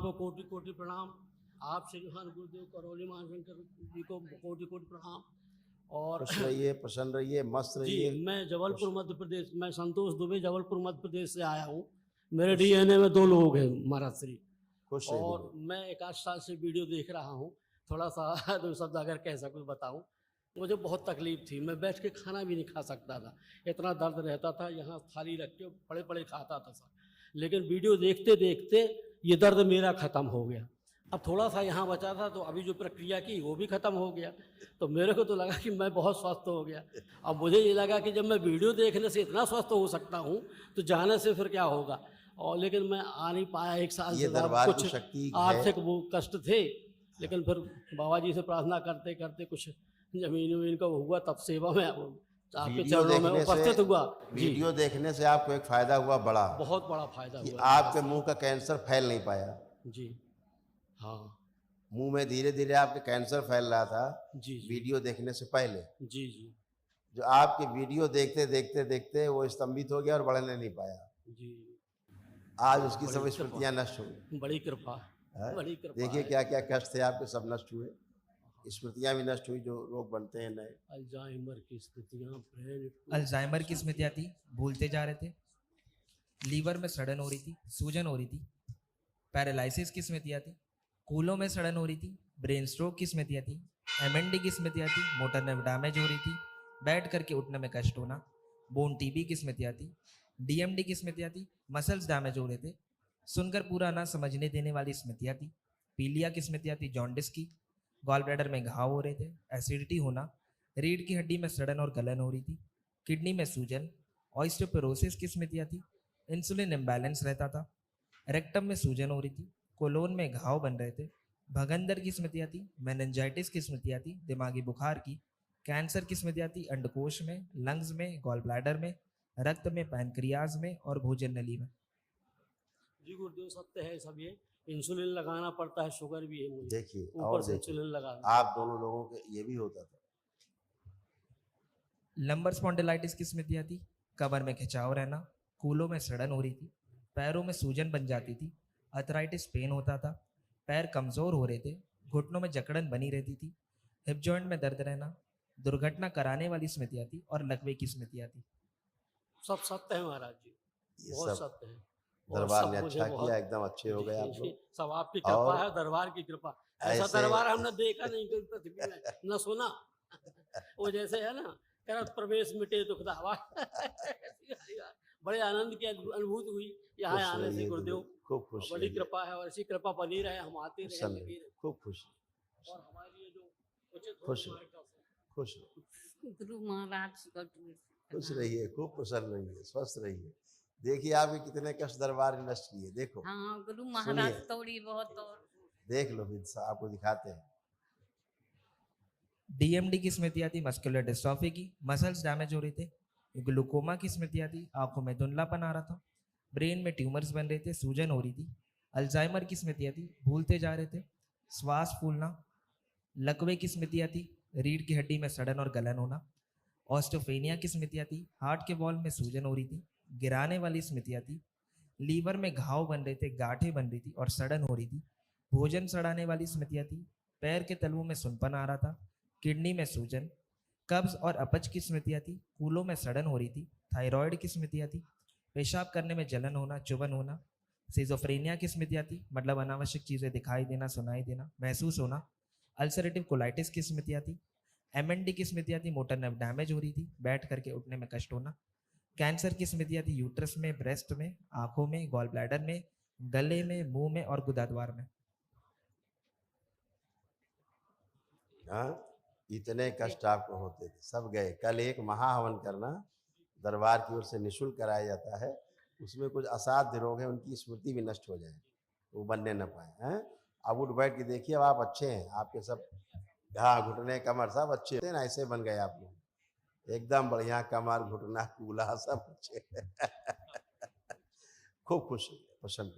को कोटि कोटि प्रणाम। आप श्री महान गुरुदेव करौली महाशंकर जी को कोटि कोटि प्रणाम। और खुश रहिए, प्रसन्न रहिए, मस्त जी, रहिए। मैं जबलपुर मध्य प्रदेश, मैं संतोष दुबे जबलपुर मध्य प्रदेश से आया हूँ। मेरे डीएनए में 2 लोग हैं महाराज श्री। खुश और रहिए। मैं 1 साल से वीडियो देख रहा हूँ। थोड़ा सा 2 शब्द अगर कैसा कुछ बताऊँ, मुझे बहुत तकलीफ थी। मैं बैठ के खाना भी नहीं खा सकता था, इतना दर्द रहता था। यहाँ थाली रख के पड़े पड़े खाता था सर। लेकिन वीडियो देखते देखते ये दर्द मेरा ख़त्म हो गया। अब थोड़ा सा यहाँ बचा था, तो अभी जो प्रक्रिया की वो भी ख़त्म हो गया। तो मेरे को तो लगा कि मैं बहुत स्वस्थ हो गया। अब मुझे ये लगा कि जब मैं वीडियो देखने से इतना स्वस्थ हो सकता हूँ, तो जाने से फिर क्या होगा। और लेकिन मैं आ नहीं पाया 1 साल ये से। दरबार की कुछ शक्ति आर्थिक है। वो कष्ट थे, लेकिन फिर बाबा जी से प्रार्थना करते करते कुछ जमीन वमीन का हुआ, तब सेवा में आपके वीडियो चरणों में देखने से, उपस्थित हुआ। जी, वीडियो देखने से आपको एक फायदा हुआ बड़ा, बहुत बड़ा फायदा कि हुआ। आपके मुंह का कैंसर फैल नहीं पाया। जी हाँ। मुंह में धीरे धीरे आपके कैंसर फैल रहा था जी जी वीडियो देखने से पहले। जी जी जो आपके वीडियो देखते देखते देखते वो स्तंभित हो गया और बढ़ने नहीं पाया। जी। आज उसकी बड़ी सब कृपा, स्मृतियां नष्ट हो गई। बड़ी कृपा, है? बड़ी कृपा देखिए है। क्या क्या कष्ट थे आपके, सब नष्ट हुए। स्मृतियां भी नष्ट हुई, जो रोग बनते हैं नए। अल्जाइमर की स्थितियां, अल्जाइमर की स्मृतियां थी, भूलते जा रहे थे। लीवर में सड़न हो रही थी, सूजन हो रही थी। पैरालिसिस की स्मृतियां थी, कूलों में सड़न हो रही थी। ब्रेन स्ट्रोक की स्मृतियां थी, एमएनडी की स्मृतियां थी, मोटर नर्व डैमेज हो रही थी, बैठ करके उठने में कष्ट होना। बोन टीबी की स्मृतियां थी, डीएमडी की स्मृतियां थी, मसल्स डैमेज हो रहे थे। सुनकर पूरा ना समझने देने वाली स्मृतियां थी। पीलिया की स्मृतियां थी, जॉन्डिस की। गॉल ब्लैडर में घाव हो रहे थे, एसिडिटी होना। रीढ़ की हड्डी में सड़न और गलन हो रही थी। किडनी में सूजन। ऑस्टियोपोरोसिस की स्मृतियां थी, इंसुलिन इम्बैलेंस रहता था। रेक्टम में सूजन हो रही थी, कोलोन में घाव बन रहे थे। भगंदर की स्मृतियां थी, मेनिंजाइटिस की स्मृतियां थी, दिमागी बुखार की। कैंसर की स्मृतियां थी, अंडकोश में, लंग्स में, गॉल ब्लैडर में, रक्त में, पैनक्रियाज में और भोजन नली में। जी गुरुदेव, सत्य है सब ये। इंसुलिन लगाना पड़ता है, शुगर भी है मुझे। देखिए ऊपर और से देखिए, इंसुलिन लगाना। आप दोनों लोगों के ये भी होता था। लंबर स्पॉन्डिलाइटिस की स्मृतियां थी, कमर में खिंचाव रहना, कूलों में सड़न हो रही थी, पैरों में सूजन बन जाती थी, अर्थराइटिस पेन होता था, पैर कमजोर हो रहे थे, घुटनों में जकड़न बनी रहती थी, हिप जॉइंट में दर्द रहना, दुर्घटना कराने वाली स्मृतियां थी और लकवे की स्मृतियां थी। सब सत्य है महाराज जी, ये बहुत सब सत्य है। और दरबार सब ने मुझे अच्छा किया, बहुत, एकदम अच्छे हो गए आप जी, लोग। सब आपकी कृपा और है, दरबार की कृपा। ऐसा ऐसे दरबार हमने देखा नहीं कभी पृथ्वी में, न सुना। वो जैसे है ना, कर प्रवेश मिटे दुख दावा। बड़े आनंद की अनुभूति हुई यहाँ खुश आने से रहिए गुरुदेव। खूब खुश बड़ी रहिए, कृपा है, और ऐसी कृपा बनी रहे, हम आते रहे, प्रसन्न लगे रहिए, रहे। खूब खुश, और हमारे लिए जो उचित हो खुश हमारे तरफ से। खुश गुरु महाराज का खुश रहिए, खूब प्रसन्न रहिए, स्वस्थ रहिए। देखिए आपके कितने कष्ट दरबार ने नष्ट किए। देखो, हाँ, गुरु सुनिए, महाराज थोड़ी बहुत और देख लो, फिर आपको दिखाते हैं। डीएमडी की स्मृतियां थी, मस्कुलर डिस्ट्रॉफी की, मसल्स डैमेज हो रहे थे। ग्लूकोमा की स्मृतियां थी, आंखों में धुंधलापन आ रहा था, ब्रेन में ट्यूमर्स बन रहे थे, सूजन हो रही थी। अल्जाइमर की स्मृतियां थी, भूलते जा रहे थे, श्वास फूलना। लकवे की स्मृतियां थी, रीढ़ की हड्डी में सड़न और गलन होना। ऑस्टियोपेनिया की स्मृतियां थी, हार्ट के वॉल में सूजन हो रही थी, गिराने वाली स्मृतियां थी। लीवर में घाव बन रहे थे, गांठें बन रही थी और सड़न हो रही थी। भोजन सड़ाने वाली स्मृतियां थी, पैर के तलवों में सुनपन आ रहा था, किडनी में सूजन। कब्ज और अपच की स्मृतियां थी, कूलों में सड़न हो रही थी। थायराइड की स्मृतियां थी, पेशाब करने में जलन होना, चुभन होना। सिजोफ्रेनिया की स्मृतियां थी, मतलब अनावश्यक चीजें दिखाई देना, सुनाई देना, महसूस होना। अल्सरेटिव कोलाइटिस की स्मृतियां थी, एमएनडी की स्मृतियां थी, मोटर नर्व डैमेज हो रही थी, बैठ करके उठने में कष्ट होना। कैंसर की स्मृतियां थी, यूट्रस में, ब्रेस्ट में, आंखों में, गॉल ब्लैडर में, गले में, मुंह में और गुदाद्वार में। हाँ, इतने कष्ट आपको होते थे, सब गए। कल एक महाहवन करना, दरबार की ओर से निःशुल्क कराया जाता है। उसमें कुछ असाध्य रोग हैं, उनकी स्मृति भी नष्ट हो जाए, वो बनने न पाए। हैं, अब उठ बैठ के देखिए, अब आप अच्छे हैं, आपके सब हाँ घुटने कमर सब अच्छे हैं ना, ऐसे बन गए आप लोग, एकदम बढ़िया। कमर, घुटना, कूल्हा सब अच्छे। खूब खुश, प्रसन्न।